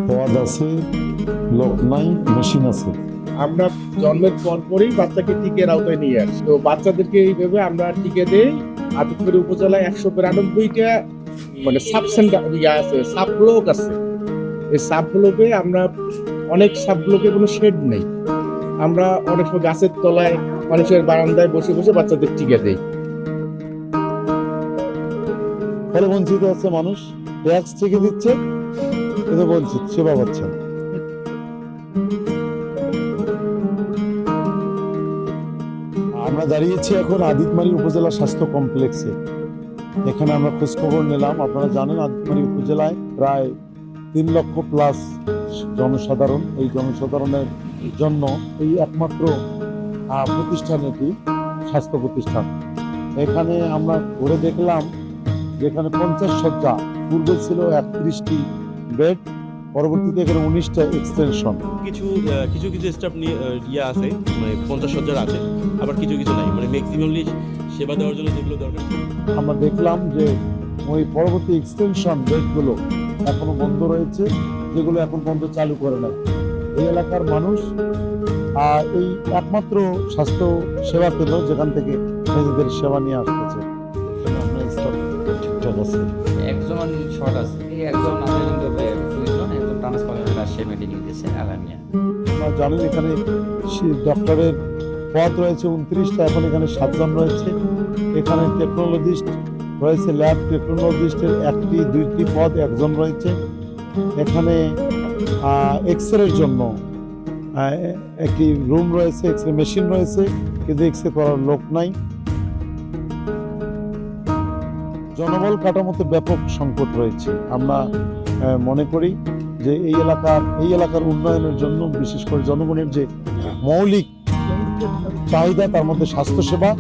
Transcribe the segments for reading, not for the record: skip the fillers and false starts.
পদ আছে, লোক নাই, মেশিন আছে। আমরা জন্মের পরপরই বাচ্চাকে টিকের আওতায় নিয়ে আসি। তো বাচ্চাদেরকে এইভাবে আমরা টিকে দেই। আদিতপুর উপজেলায় 192টা মানে সাব সেন্টার আছে, সাব ব্লক আছে। এই সাব ব্লকে আমরা অনেক সাব ব্লকে কোনো শেড নেই। আমরা অনেক সময় গাছের তলায়, মানুষের বারান্দায় বসে বসে বাচ্চাদের টিকে দেই। ফলে বঞ্চিত হচ্ছে মানুষ, ট্যাক্স থেকে দিচ্ছে কিন্তু বঞ্চিত, সেবা পাচ্ছে না। আমরা দাঁড়িয়েছি এখন আদিতমারী উপজেলা স্বাস্থ্য কমপ্লেক্সে। এখানে আমরা খোঁজখবর নিলাম। আপনারা জানেন আদিতমারী উপজেলায় প্রায় 3 লক্ষ প্লাস জনসাধারণ। এই জনসাধারণের জন্য এই একমাত্র প্রতিষ্ঠান এটি, স্বাস্থ্য প্রতিষ্ঠান। এখানে আমরা ঘুরে দেখলাম যেখানে 50 শয্যা, পূর্বে ছিল 31টি বেড, পরবর্তীতে এখানে 19টা এক্সটেনশন। কিছু কিছু স্টাফ নিয়ে আছে, মানে 50 শয্যার আছে, আবার কিছু নাই, মানে ম্যাক্সিমামলি সেবা দেওয়ার জন্য যেগুলো দরকার। আমরা দেখলাম যে ওই পরবর্তী এক্সটেনশন বেডগুলো এখনো বন্ধ রয়েছে, যেগুলো এখন পর্যন্ত চালু করে নাই। এই এলাকার মানুষ এই একমাত্র স্বাস্থ্য সেবা কেন্দ্র যেখান থেকে নিজেদের সেবা নিয়ে আসতেছে। ঠিকঠাক আছে, একজন শর্ট আছে, এই একজন আমাদের প্রয়োজন, একজন ট্রান্সফার হয়ে রাজশাহী মেডিকেল দিয়েছে আলামিয়া। আপনারা জানেন এখানে ডক্টরের পদ রয়েছে 29টা, এখন এখানে 7 জন রয়েছে। এখানে টেকনোলজিস্ট রয়েছে, ল্যাব টেকনোলজিস্টের 1টি 2টি পদ, 1 জন রয়েছে। এখানে এক্সরের জন্য একটি রুম রয়েছে, এক্সরে মেশিন রয়েছে, কিন্তু এক্সরে করার লোক নাই। জনবল কাঠামোতে ব্যাপক সংকট রয়েছে। আমরা মনে করি যে এই এলাকার উন্নয়নের জন্য, বিশেষ করে জনগণের যে মৌলিক চাহিদা, তার মধ্যে স্বাস্থ্যসেবা,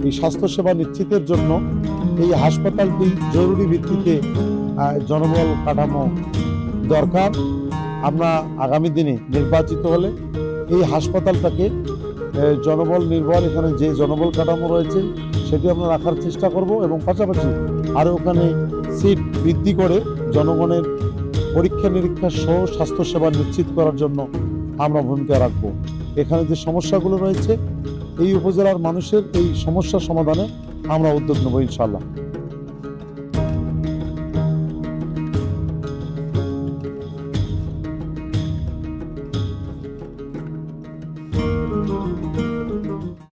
এই স্বাস্থ্যসেবা নিশ্চিতের জন্য এই হাসপাতালটি জরুরি ভিত্তিতে জনবল কাঠামো দরকার। আমরা আগামী দিনে নির্বাচিত হলে এই হাসপাতালটাকে জনবল নির্ভর, এখানে যে জনবল কাঠামো রয়েছে সেটি আমরা রাখার চেষ্টা করব, এবং পাশাপাশি আরও ওখানে সিট বৃদ্ধি করে জনগণের পরীক্ষা নিরীক্ষা সহ স্বাস্থ্যসেবা নিশ্চিত করার জন্য আমরা ভূমিকা রাখব। এখানে যে সমস্যাগুলো রয়েছে, এই উপজেলার মানুষের এই সমস্যা সমাধানে আমরা উদ্যোগ নেব ইনশাআল্লাহ।